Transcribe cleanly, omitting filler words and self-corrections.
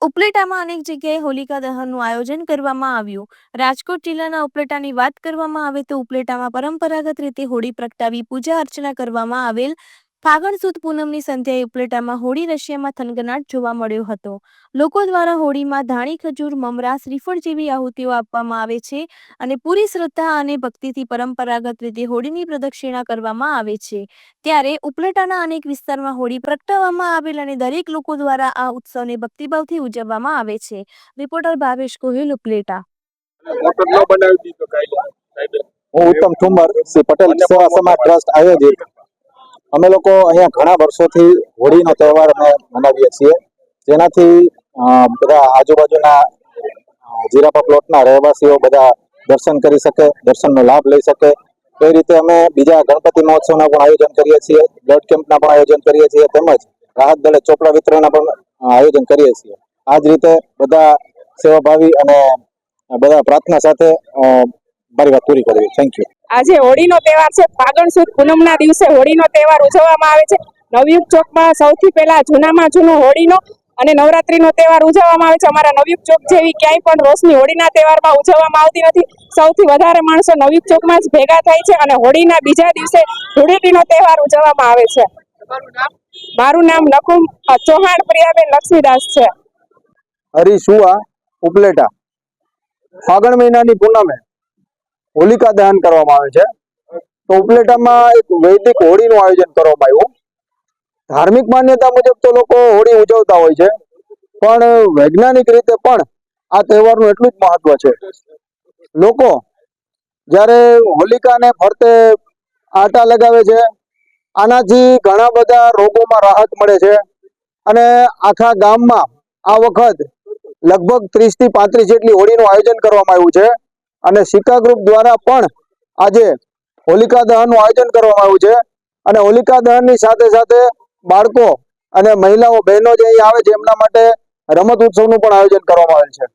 ઉપલેટામાં અનેક જગ્યાએ હોલિકા દહનનું આયોજન કરવામાં આવ્યું। રાજકોટ જિલ્લાના ઉપલેટાની વાત કરવામાં આવે તો ઉપલેટામાં પરંપરાગત રીતે હોળી પ્રગટાવી પૂજા અર્ચના કરવામાં આવેલ। ફાગણ સુદ પૂનમની સંધ્યાએ ઉપલેટામાં હોળી રશિયામાં થનગનાટ જોવા મળ્યો હતો। લોકો દ્વારા હોળીમાં ધાણી, ખજૂર, મમરા, શ્રીફળ જેવી આહુતિઓ આપવામાં આવે છે અને પૂરી શ્રદ્ધા અને ભક્તિથી પરંપરાગત રીતે હોળીની પ્રદક્ષિણા કરવામાં આવે છે। ત્યારે ઉપલેટાના અનેક વિસ્તારમાં હોળી પ્રગટાવવામાં આવેલ અને દરેક લોકો દ્વારા આ ઉત્સવને ભક્તિભાવથી ઉજવવામાં આવે છે। રિપોર્ટર ભાવેશ ગોહિલ, ઉપલેટા। હું ઉત્તમ ઠુમર, શ્રી પટેલ સેવા સમાજ ટ્રસ્ટ આયોજિત અમે લોકો અહીંયા ઘણા વર્ષોથી હોળીનો તહેવાર અમે મનાવીએ છીએ, જેનાથી બધા આજુબાજુના જીરાપા પ્લોટના રહેવાસીઓ બધા દર્શન કરી શકે, દર્શનનો લાભ લઈ શકે। એ રીતે અમે બીજા ગણપતિ મહોત્સવના પણ આયોજન કરીએ છીએ, બ્લડ કેમ્પના પણ આયોજન કરીએ છીએ, તેમજ રાહત દળે ચોપડા વિતરણના પણ આયોજન કરીએ છીએ। આ જ રીતે બધા સેવાભાવી અને બધા પ્રાર્થના સાથે મારી વાત પૂરી કરવી। Thank you. આજે હોળીનો તહેવાર છે। ફાગણ સુદ પૂનમના દિવસે હોળીનો તહેવાર ઉજવવામાં આવે છે। નવયુગ ચોકમાં સૌથી પહેલા જૂનામાં જૂનો હોળીનો અને નવરાત્રીનો તહેવાર ઉજવવામાં આવે છે। અમારા નવયુગ ચોક જેવી ક્યાંય પણ રોશની હોળીના તહેવારમાં ઉજવવામાં આવતી નથી। સૌથી વધારે માણસો નવયુગ ચોકમાં જ ભેગા થાય છે અને હોળીના બીજા દિવસે ધૂળેટીનો તહેવાર ઉજવવામાં આવે છે। મારું નામ નકુમ ચૌહાણ પ્રિયાબેન લક્ષ્મીદાસ છે। હરીસુઆ, ઉપલેટા। ફાગણ મહિનાની પૂનમે હોલિકા દહન કરવામાં આવે છે, તો ઉપલેટામાં એક વૈદિક હોળીનું આયોજન કરવામાં આવ્યું। ધાર્મિક માન્યતા મુજબ તો લોકો હોળી ઉજવતા હોય છે, પણ વૈજ્ઞાનિક રીતે પણ આ તહેવારનું એટલું જ મહત્વ છે। લોકો જ્યારે હોલિકાને ફરતે આટા લગાવે છે, આનાથી ઘણા બધા રોગોમાં રાહત મળે છે અને આખા ગામમાં આ વખત લગભગ 30 થી 35 જેટલી હોળીનું આયોજન કરવામાં આવ્યું છે અને સિકા ગ્રુપ દ્વારા પણ આજે હોલિકા દહનનું આયોજન કરવામાં આવ્યું છે અને હોલિકા દહનની સાથે સાથે બાળકો અને મહિલાઓ, બહેનો જે અહીં આવે છે એમના માટે રમત ઉત્સવનું પણ આયોજન કરવામાં આવેલ છે।